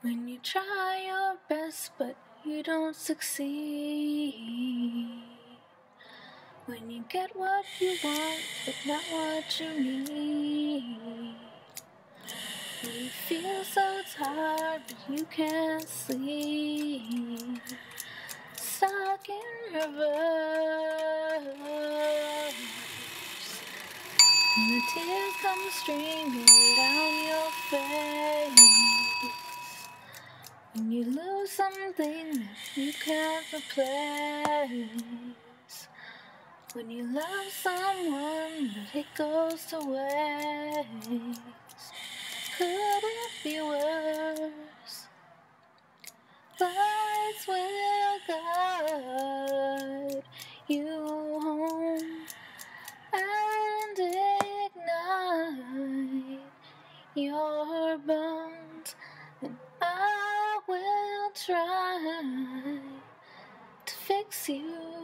When you try your best but you don't succeed. When you get what you want but not what you need. When you feel so tired but you can't sleep. Stuck in reverse. And the tears come streaming down your face. When you lose something that you can't replace. When you love someone but it goes to waste. Could it be worse? Lights will guide you home and ignite your bones, and I will try to fix you